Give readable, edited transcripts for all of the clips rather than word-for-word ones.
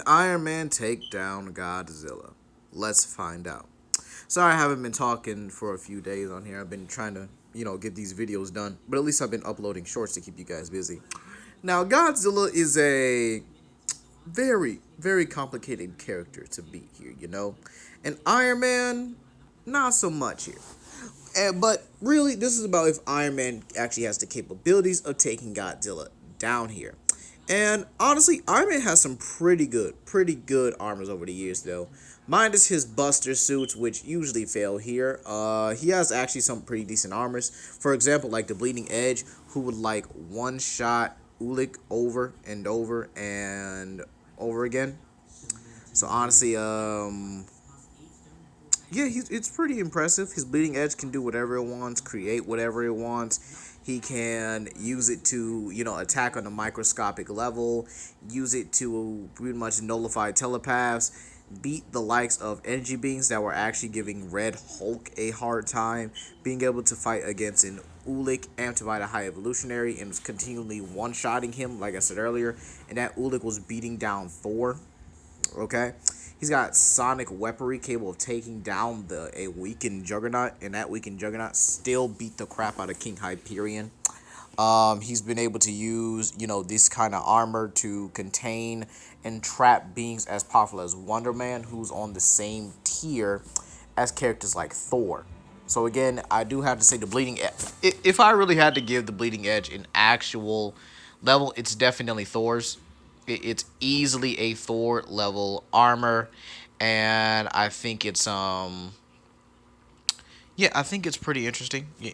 Iron Man take down Godzilla? Let's find out. Sorry I haven't been talking for a few days on here. I've been trying to, get these videos done. But at least I've been uploading shorts to keep you guys busy. Now, Godzilla is a very, very complicated character to beat here. And Iron Man, not so much here. But really, this is about if Iron Man actually has the capabilities of taking Godzilla down here. And honestly, Iron Man has some pretty good armors over the years, though. Minus his Buster suits, which usually fail here. He has actually some pretty decent armors. For example, like the Bleeding Edge, who would like one shot Ulik over and over and over again. So honestly, yeah, it's pretty impressive. His Bleeding Edge can do whatever it wants, create whatever it wants. He can use it to, attack on a microscopic level, use it to pretty much nullify telepaths, beat the likes of energy beings that were actually giving Red Hulk a hard time, being able to fight against an Ulik amped by the High Evolutionary and was continually one-shotting him, like I said earlier, and that Ulik was beating down Thor. Okay? He's got sonic weaponry capable of taking down a weakened Juggernaut, and that weakened Juggernaut still beat the crap out of King Hyperion. He's been able to use, this kind of armor to contain and trap beings as powerful as Wonder Man, who's on the same tier as characters like Thor. So again, I do have to say the Bleeding Edge. If I really had to give the Bleeding Edge an actual level, it's definitely Thor's. It's easily a Thor level armor, and I think it's yeah, I think it's pretty interesting. Yeah,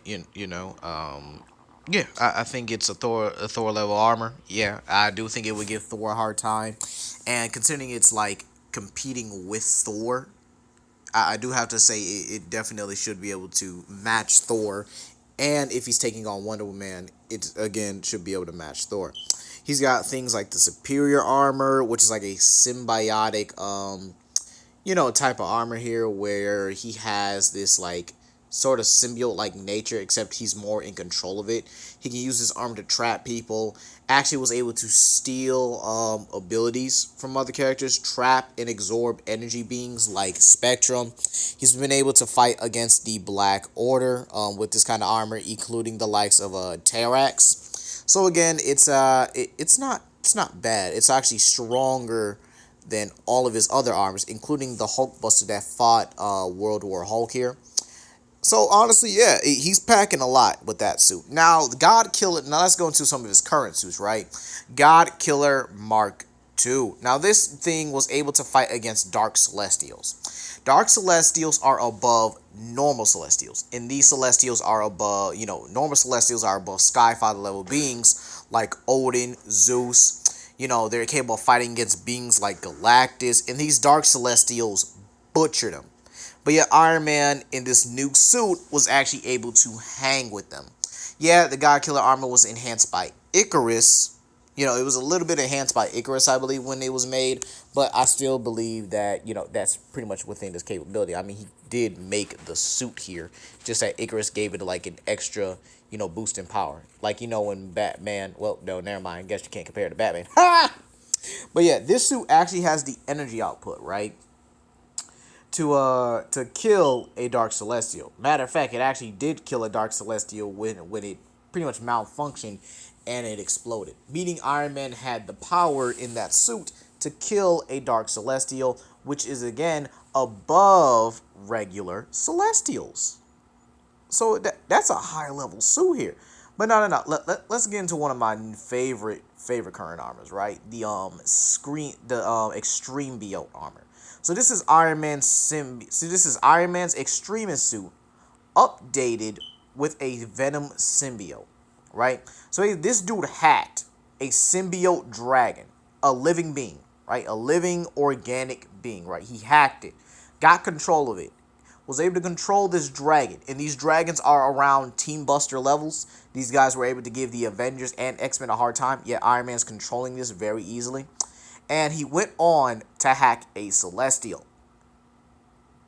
I think it's a Thor level armor. Yeah, I do think it would give Thor a hard time, and considering it's like competing with Thor, I do have to say it definitely should be able to match Thor, and if he's taking on Wonder Woman, it again should be able to match Thor. He's got things like the superior armor, which is like a symbiotic type of armor here where he has this like sort of symbiote like nature, except he's more in control of it. He can use his arm to trap people. Actually was able to steal abilities from other characters, trap and absorb energy beings like Spectrum. He's been able to fight against the Black Order with this kind of armor, including the likes of Terrax. So again, it's not bad. It's actually stronger than all of his other armors, including the Hulkbuster that fought World War Hulk here. So honestly, yeah, he's packing a lot with that suit. Now, God Killer. Now let's go into some of his current suits, right? God Killer Mark II. Now this thing was able to fight against Dark Celestials. Dark Celestials are above normal Celestials, and these Celestials are above, normal Celestials are above Skyfather level beings like Odin, Zeus. They're capable of fighting against beings like Galactus, and these Dark Celestials butchered them. But yet Iron Man in this new suit was actually able to hang with them. Yeah, the God Killer armor was enhanced by Icarus. It was a little bit enhanced by Icarus, I believe, when it was made. But I still believe that, that's pretty much within his capability. I mean, he did make the suit here. Just that Icarus gave it like an extra, boost in power. Like, when Batman, well, no, never mind. I guess you can't compare it to Batman. Ha! But yeah, this suit actually has the energy output, right? To kill a Dark Celestial. Matter of fact, it actually did kill a Dark Celestial when it pretty much malfunctioned and it exploded. Meaning Iron Man had the power in that suit to kill a Dark Celestial, which is again above regular Celestials. So that's a high level suit here. But no. Let's get into one of my favorite current armors, right? The Extreme Biote armor. So this is this is Iron Man's Extremist suit, updated with a Venom symbiote, right? So this dude hacked a symbiote dragon, a living being, right? A living organic being, right? He hacked it, got control of it, was able to control this dragon, and these dragons are around Team Buster levels. These guys were able to give the Avengers and X-Men a hard time, yet Iron Man's controlling this very easily. And he went on to hack a Celestial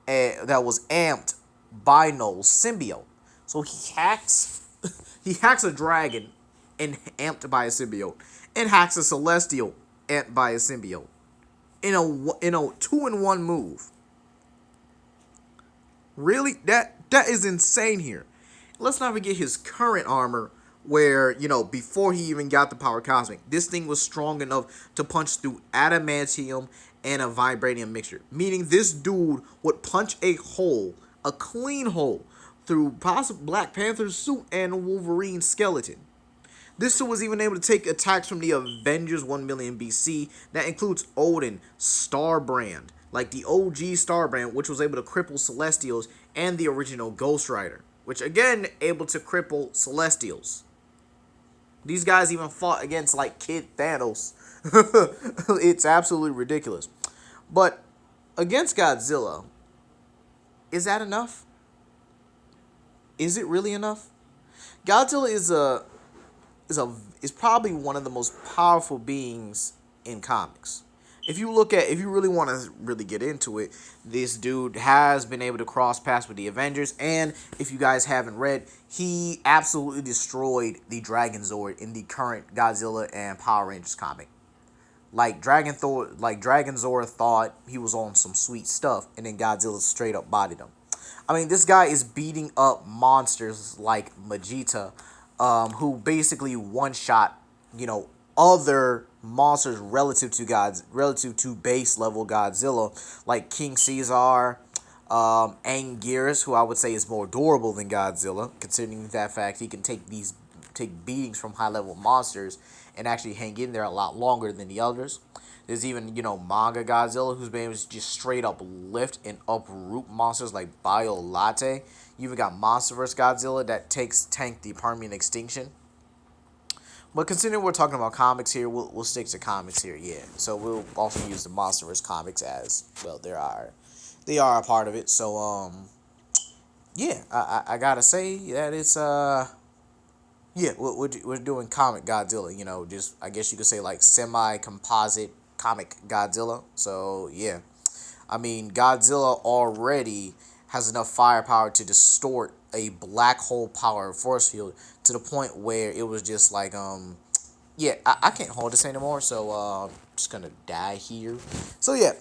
that was amped by Null's symbiote. So he hacks a dragon and amped by a symbiote, and hacks a Celestial amped by a symbiote. in a 2-in-1 move. Really? That is insane here. Let's not forget his current armor, where, before he even got the power cosmic, this thing was strong enough to punch through adamantium and a vibranium mixture. Meaning this dude would punch a clean hole, through possible Black Panther's suit and Wolverine's skeleton. This suit was even able to take attacks from the Avengers 1 million BC. That includes Odin, Starbrand, like the OG Starbrand, which was able to cripple Celestials, and the original Ghost Rider, which again able to cripple Celestials. These guys even fought against like Kid Thanos. It's absolutely ridiculous. But against Godzilla, is that enough? Is it really enough? Godzilla is probably one of the most powerful beings in comics. If you really want to really get into it, this dude has been able to cross paths with the Avengers, and if you guys haven't read, he absolutely destroyed the Dragon Zord in the current Godzilla and Power Rangers comic. Dragon Zord thought he was on some sweet stuff, and then Godzilla straight up bodied him. I mean, this guy is beating up monsters like Vegeta, who basically one shot, other monsters relative to base level Godzilla, like King Caesar, Anguirus, who I would say is more durable than Godzilla, considering that fact he can take beatings from high level monsters and actually hang in there a lot longer than the others. There's even, Manga Godzilla, who's been able to just straight up lift and uproot monsters like Bio Latte. You even got Monsterverse Godzilla that tanked the Permian extinction. But considering we're talking about comics here, we'll stick to comics here, yeah. So we'll also use the Monsterverse comics as well. They are a part of it. So yeah, I gotta say that it's yeah, we're doing comic Godzilla. Just I guess you could say like semi-composite comic Godzilla. So yeah, I mean Godzilla already has enough firepower to distort a black hole power force field to the point where it was just like yeah, I can't hold this anymore, so I'm just gonna die here. So yeah.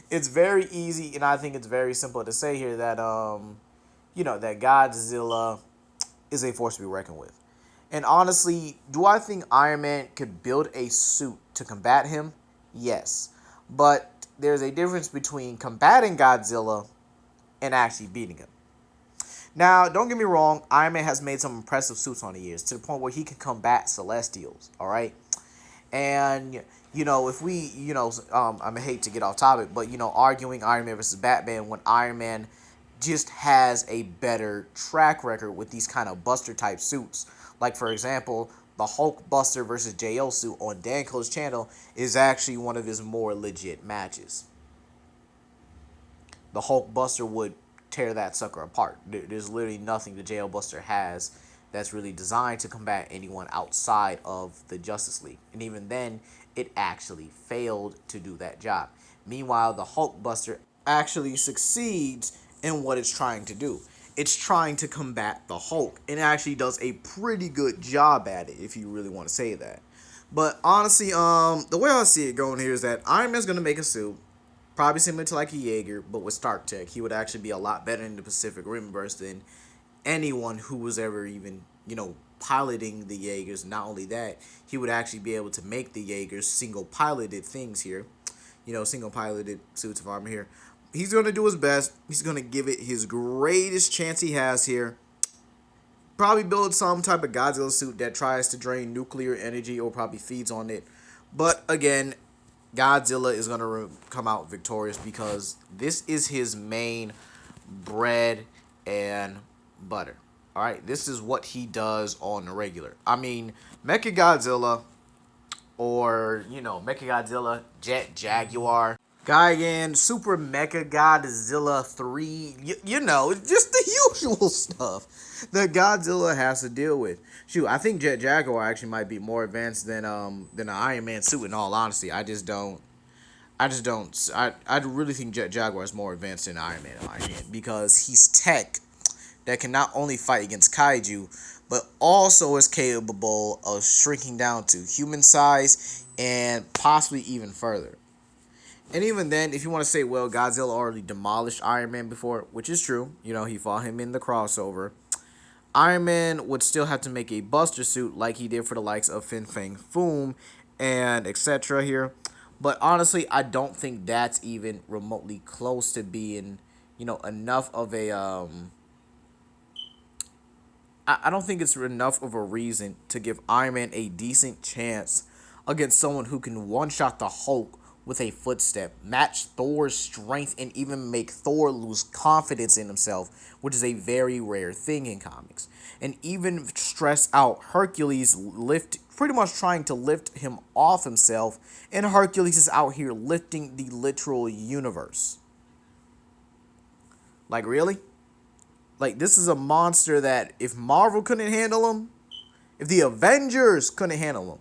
It's very easy, and I think it's very simple to say here that that Godzilla is a force to be reckoned with. And honestly, do I think Iron Man could build a suit to combat him? Yes. But there's a difference between combating Godzilla and actually beating him. Now, don't get me wrong, Iron Man has made some impressive suits on the years, to the point where he can combat Celestials, alright? And, if we, I hate to get off topic, but, arguing Iron Man versus Batman when Iron Man just has a better track record with these kind of buster type suits. Like, for example, the Hulk Buster versus JO suit on Danko's channel is actually one of his more legit matches. The Hulk Buster would tear that sucker apart. There's literally nothing the JO Buster has that's really designed to combat anyone outside of the Justice League. And even then, it actually failed to do that job. Meanwhile, the Hulk Buster actually succeeds in what it's trying to do. It's trying to combat the Hulk, and it actually does a pretty good job at it, if you really want to say that. But honestly, the way I see it going here is that Iron Man's gonna make a suit, probably similar to like a Jaeger, but with Stark Tech. He would actually be a lot better in the Pacific Rimverse than anyone who was ever even, piloting the Jaegers. Not only that, he would actually be able to make the Jaegers single piloted things here. Single piloted suits of armor here. He's going to do his best. He's going to give it his greatest chance he has here. Probably build some type of Godzilla suit that tries to drain nuclear energy or probably feeds on it. But again, Godzilla is going to come out victorious because this is his main bread and butter. Alright, this is what he does on the regular. I mean, Mechagodzilla, or, Mechagodzilla, Jet Jaguar, Gigan, Super Mecha Godzilla 3, just the usual stuff that Godzilla has to deal with. Shoot, I think Jet Jaguar actually might be more advanced than an Iron Man suit, in all honesty. I really think Jet Jaguar is more advanced than Iron Man in my opinion, because he's tech that can not only fight against kaiju, but also is capable of shrinking down to human size and possibly even further. And even then, if you want to say, well, Godzilla already demolished Iron Man before, which is true, you know, he fought him in the crossover. Iron Man would still have to make a Buster suit like he did for the likes of Fin Fang Foom and etc. here. But honestly, I don't think that's even remotely close to being, you know, enough of a I don't think it's enough of a reason to give Iron Man a decent chance against someone who can one shot the Hulk with a footstep, match Thor's strength, and even make Thor lose confidence in himself, which is a very rare thing in comics. And even stress out Hercules pretty much trying to lift him off himself, and Hercules is out here lifting the literal universe. Like, really? Like, this is a monster that if Marvel couldn't handle him, if the Avengers couldn't handle him,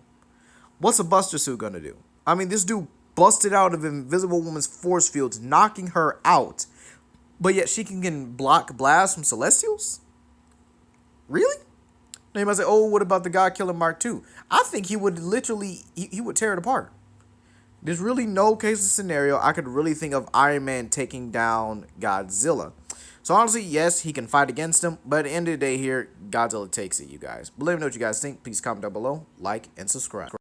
what's a Buster Suit gonna do? I mean, this dude busted out of Invisible Woman's force fields, knocking her out, but yet she can block blasts from Celestials? Really? Now you might say, oh, what about the God Killer Mark II? I think he would literally, he would tear it apart. There's really no case of scenario I could really think of Iron Man taking down Godzilla. So honestly, yes, he can fight against him, but at the end of the day here, Godzilla takes it, you guys. But let me know what you guys think. Please comment down below, like, and subscribe.